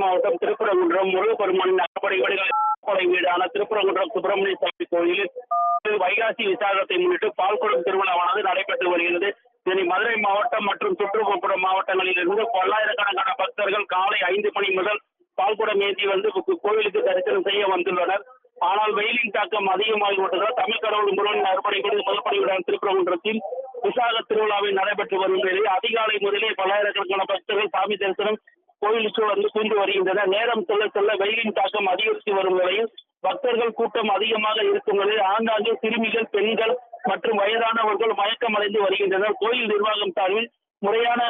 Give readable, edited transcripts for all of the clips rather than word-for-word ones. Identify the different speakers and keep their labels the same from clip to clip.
Speaker 1: மாவட்டம் திருப்பரங்குன்றம் முருகப்பெருமானின் அறுபடை வீடான திருப்பரங்குன்றம் சுப்பிரமணிய சுவாமி கோயிலில் வைகாசி விசாகத்தை முன்னிட்டு பால்குடம் திருவிழாவானது நடைபெற்று வருகிறது. இதனை மதுரை மாவட்டம் மற்றும் சுற்றுப்புற மாவட்டங்களில் இருந்து பல்லாயிரக்கணக்கான பக்தர்கள் காலை 5 மணி முதல் பால்குடம் ஏந்தி வந்து கோவிலுக்கு தரிசனம் செய்ய வந்துள்ளனர். ஆனால் வெயிலின் தாக்கம் அதிகமாகி விட்டதால் தமிழ் கடவுள் முருகனின் அறுபடை வீடு முதற்படை வீடான திருப்பரங்குன்றத்தில் விசாக திருவிழாவை நடைபெற்று வரும் நிலையில் அதிகாலை முதலே பல்லாயிரக்கணக்கான பக்தர்கள் சாமி தரிசனம் கோயிலுக்கு வந்து குவிந்து வருகின்றனர். நேரம் செல்ல செல்ல வெயிலின் தாக்கம் அதிகரித்து வரும் நிலையில் பக்தர்கள் கூட்டம் அதிகமாக இருக்கும் நிலையில் ஆங்காங்கே சிறுமிகள், பெண்கள் மற்றும் வயதானவர்கள் மயக்கமடைந்து வருகின்றனர். கோயில் நிர்வாகம் சார்பில் முறையான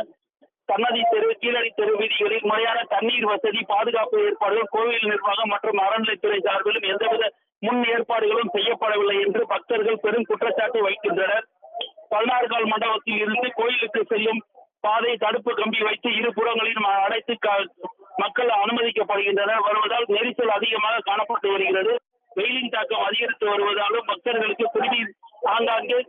Speaker 1: சன்னதி தெரு, கீழடி தெரு வீதிகளில் முறையான தண்ணீர் வசதி, பாதுகாப்பு ஏற்பாடுகள் கோவில் நிர்வாகம் மற்றும் அறநிலைத்துறை சார்பிலும் எந்தவித முன் ஏற்பாடுகளும் செய்யப்படவில்லை என்று பக்தர்கள் பெரும் குற்றச்சாட்டு வைக்கின்றனர். 16 கால் மண்டபத்தில் இருந்து கோயிலுக்கு செல்லும் பாதை தடுப்பு கம்பி வைத்து இருபுறங்களிலும் அடைத்து மக்கள் அனுமதிக்கப்படுகின்றனர். வருவதால் நெரிசல் அதிகமாக காணப்பட்டு வருகிறது. வெயிலின் தாக்கம் அதிகரித்து வருவதாலும் பக்தர்களுக்கு குடிநீர் ஆங்காங்கே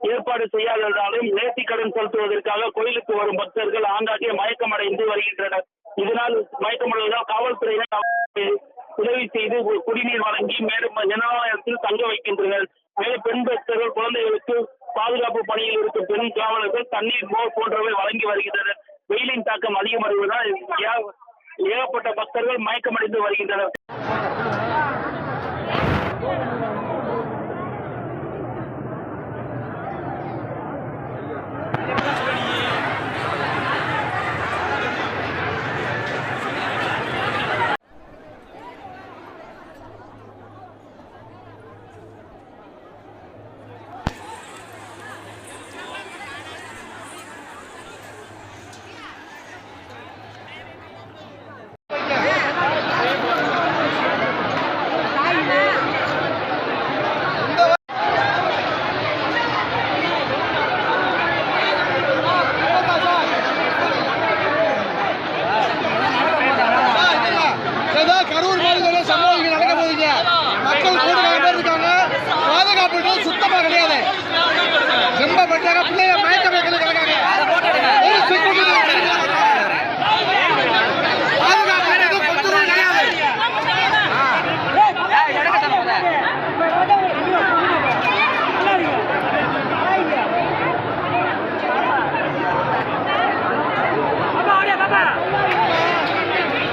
Speaker 1: ஏற்பாடு செய்யாததாலும் நேர்த்திக்கடன் செலுத்துவதற்காக கோயிலுக்கு வரும் பக்தர்கள் ஆங்காங்கே மயக்கமடைந்து வருகின்றனர். இதனால் மயக்கமடைவதால் காவல்துறையினர் உதவி செய்து குடிநீர் வழங்கி மேலும் ஜனநாயகத்தில் தங்க வைக்கின்றனர். மேலும் பெண் பக்தர்கள், குழந்தைகளுக்கு பாதுகாப்பு பணியில் இருக்கும் பெண் காவலர்கள் தண்ணீர், மோர் போன்றவை வழங்கி வருகின்றனர். வெயிலின் தாக்கம் அதிகமடைவதால் ஏகப்பட்ட பக்தர்கள் மயக்கமடைந்து வருகின்றனர்.
Speaker 2: கரூர் மாவட்டத்தில் சம்பவம் நடக்க போகுதுங்க. மக்கள் கூட இருக்காங்க. பாதுகாப்பு சுத்தமாக கிடையாது. ரொம்ப பண்றாங்க. பிள்ளைய மயக்க வைக்கிறது கிடக்காங்க.